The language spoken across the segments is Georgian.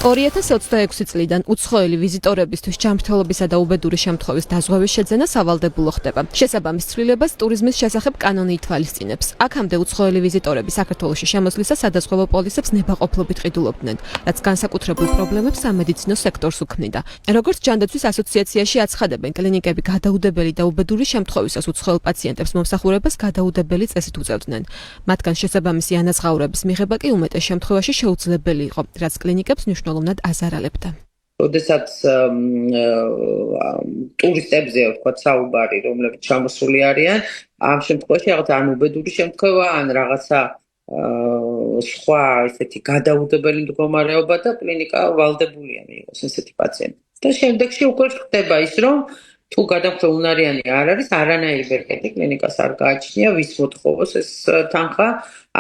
2026 წლიდან უცხოელი ვიზიტორებისთვის ჯანმრთელობისა და უბედური შემთხვევის დაზღვევის შეძენა სავალდებულო ხდება. შესაბამის ცვლილებას ტურიზმის შესახებ კანონი ითვალისწინებს. აქამდე უცხოელი ვიზიტორები საქართველოში შემოსვლისას სადაზღვევო პოლისებს ნებაყოფლობით ყიდულობდნენ, რაც განსაკუთრებულ პრობლემებს სამედიცინო სექტორს უქმნიდა. როგორც ჯანდაცვის ასოციაციაში აცხადებენ, კლინიკები გადაუდებელი და უბედური შემთხვევისას უცხოელ პაციენტებს მომსახურებას გადაუდებელი წესით უწევდნენ. მათგან შესაბამისი ანაზღაურების მიღება კი უმეტეს შემთხვევაში შეუძლებელი იყო, რაც კლინიკებს მნიშვნელოვნად აზარალებდა. როდესაც ტურისტებზე ვთქვათ საუბარი, რომლებიც ჩამოსული არიან, ამ შემთხვევაში რაღაც ან უბედური შემთხვევა, ან რაღაცა სხვა ესეთი გადაუდებელი მდგომარეობა და კლინიკა ვალდებულია მიიღოს ესეთი პაციენტი. და შემდეგში უკვე ხდება ის, რომ თუ გადამხდე უნარიანი არ არის, არანაირი ბერკეტი კლინიკას არ გააჩნია, ვის მოთხოვოს ეს თანხა,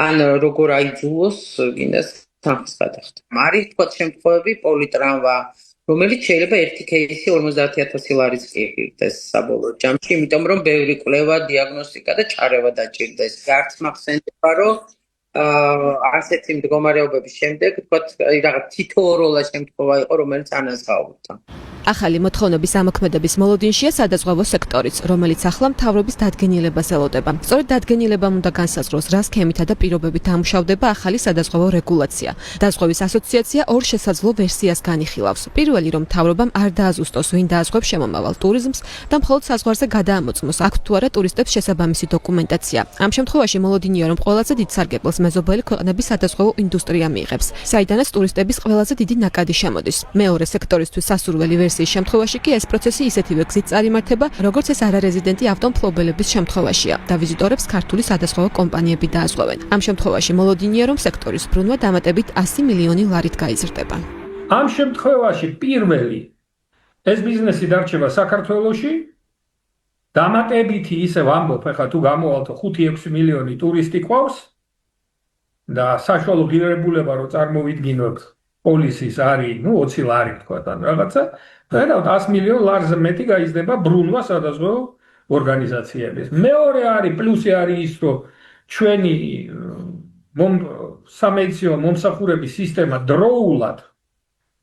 ან როგორ აიძულოს გინდას თანხის გადახდა. არის თქვა შემთხვევები პოლიტრამვა, რომელიც შეიძლება ერთი кейსი 50,000 ლარიც იყირდეს საბოლოო ჯამში, იმიტომ რომ ბევრი კვლევა, დიაგნოსტიკა და ჩარევა დაჭირდეს. გარც მახსენდება, რომ ასეთი მდგომარეობების შემდეგ თქვათ რაღაც თითოეულა შემთხვევა იყო, რომელიც ანაზღაურდა. ახალი მოთხოვნების ამოქმედების მოლოდინშია სადაზღვევო სექტორიც, რომელიც ახლა მთავრობის დადგენილებას ელოდება. სწორედ დადგენილებამ უნდა განსაზღვროს, რა სქემითა და პირობებით ამუშავდება ახალი სადაზღვევო რეგულაცია. დაზღვევის ასოციაცია ორ შესაძლო ვერსიას განიხილავს. პირველი, რომ მთავრობამ არ დააზუსტოს, ვინ დააზღვევს შემომავალ ტურიზმს და მხოლოდ საზღვარზე გადაამოწმოს, აქ თუ არა ტურისტებს შესაბამისი დოკუმენტაცია. ამ შემთხვევაში მოლოდინია, რომ ყველაზე დიდ სარგებლოს მეზობელი ქვეყნების სადაზღვევო ინდუსტრია მიიღებს, საიდანაც ტურისტების ყველაზე დიდი ნაკადი შემოდის. მეორე სექტორისთვის სასურველი ვერსიის შემთხვევაში კი ეს პროცესი ისეთივე გზით წარიმართება, როგორც ეს არარეზიდენტი ავტომფლობელების შემთხვევაშია და ვიზიტორებს ქართული სადაზღვევო კომპანიები დააზღვევენ. ამ შემთხვევაში მოლოდინია, რომ სექტორის ბრუნვა დამატებით 100 მილიონი ლარით გაიზრდება. ამ შემთხვევაში პირველი ეს ბიზნესი დარჩება საქართველოში, დამატებითი ისევ ამბობ, ახლა თუ გამოვალთო 5-6 მილიონი ტურისტი ყავს და საშუალო ღირებულება რომ წარმოვიდგინოთ პოლისის არის 20 ლარი თქვა და რაღაცა და 100 მილიონ ლარზე მეტი გაიზრდება ბრუნვა სადაზღვევო ორგანიზაციების. მეორე არის პლუსი არის ის, რომ ჩვენი სამედიცინო მომსახურების სისტემა დროულად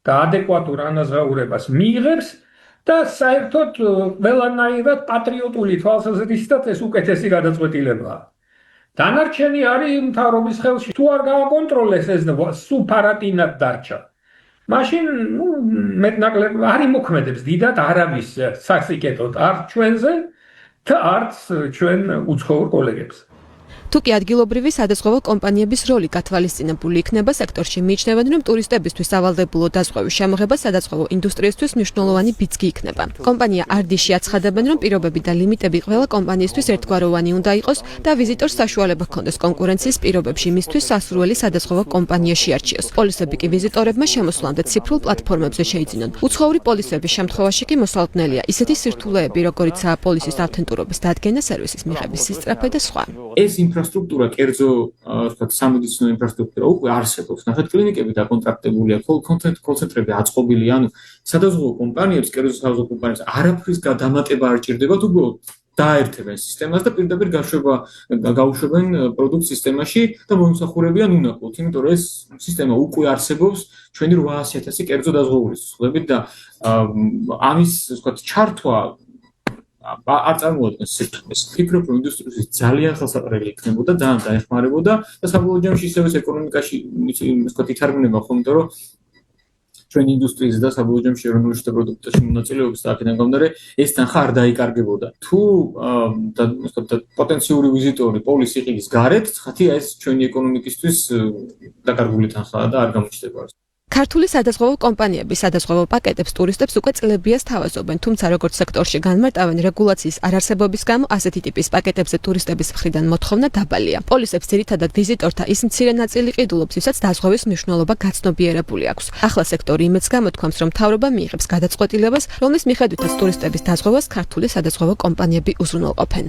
და ადეკვატურ ანაზღაურებას მიიღებს და საერთოდ ყველანაირად პატრიოტული თვალსაზრისით ეს უკეთესი გადაწყვეტილებაა. დანარჩენი არის მთავრობის ხელში. თუ არ გააკონტროლეს ეს სულ ფარატინად დარჩა. მაშინ მეტნაკლებ არ იმოქმედებს დიდად არავის სასიკეთოდ არ ჩვენზე და არც ჩვენ უცხოურ კოლეგებს. თუკი ადგილობრივი სადაზღვევო კომპანიების როლი გათვალისწინებული იქნება, სექტორში მიიჩნევენ, რომ ტურისტებისთვის სავალდებულო დაზღვევის შემოღება სადაზღვევო ინდუსტრიისთვის მნიშვნელოვანი ბიძგი იქნება. კომპანია არდიში აცხადებენ, რომ პირობები და ლიმიტები ყველა კომპანიისთვის ერთგვაროვანი უნდა იყოს და ვიზიტორს საშუალება ჰქონდეს კონკურენციის პირობებში მისთვის სასურველი სადაზღვევო კომპანია შეარჩიოს. პოლისები კი ვიზიტორებმა შემოსვლამდე ციფრულ პლატფორმებზე შეიძინონ. უცხოური პოლისების შემთხვევაში კი მოსალოდნელია ისეთი სირთულეები, როგორიცაა პოლისის ავთენტურობის დადგენა, სერვისის მიღების სისწრაფე და სხვა. ინფრასტრუქტურა, კერძო, ვთქვათ, სამედიცინო ინფრასტრუქტურა უკვე არსებობს. ნახეთ, კლინიკები დაკონტრაქტებულია, კოლ-ცენტრები აწყობილი, ანუ სადაზღვევო კომპანიებს, კერძო სადაზღვევო კომპანიებს არაფრის დამატება არ ჭირდებათ, უბრალოდ დაერთებენ სისტემას და პირდაპირ გაუშვებენ პროდუქტ სისტემაში და მომსახურებიან უნაყოფოდ, იმიტომ რომ ეს სისტემა უკვე არსებობს ჩვენი 800,000 კერძო დაზღვეული სახლებით და ამის, ვთქვათ, ჩართვა არ წარმოადგენს სირთულეს. ფიქრობ, რომ ინდუსტრიის ძალიან ხელსაყრელი იქნებოდა, ძალიან დაეხმარებოდა და საბოლოო ჯამში ისევ ეკონომიკაში ვთქვათ ითარგმნება ხო, იმიტომ რომ ჩვენი ინდუსტრიის და საბოლოო ჯამში ეროვნული შრომის პროდუქტებში მონაწილეობის და აქედან გამომდინარე ეს თანხა არ დაიკარგებოდა. თუ ვთქვათ პოტენციური ვიზიტორი პოლის იყიდის გარეთ, ხათი ეს ჩვენი ეკონომიკისთვის დაკარგული თანხაა და არ გამოჩნდება. ქართული სადაზღვევო კომპანიები სადაზღვევო პაკეტებს ტურისტებს უკვე წლებია სთავაზობენ, თუმცა როგორც სექტორში განმარტავენ, რეგულაციის არარსებობის გამო ასეთი ტიპის პაკეტებზე ტურისტების მხრიდან მოთხოვნა დაბალია. პოლისებს ძირითადად ვიზიტორთა ის მცირე ნაწილი ყიდულობს, ვისაც დაზღვევის მნიშვნელობა გაცნობიერებული აქვს. ახლა სექტორი იმედს გამოთქვამს, რომ მთავრობა მიიღებს გადაწყვეტილებას, რომლის მიხედვითაც ტურისტების დაზღვევას ქართული სადაზღვევო კომპანიები უზრუნველყოფენ.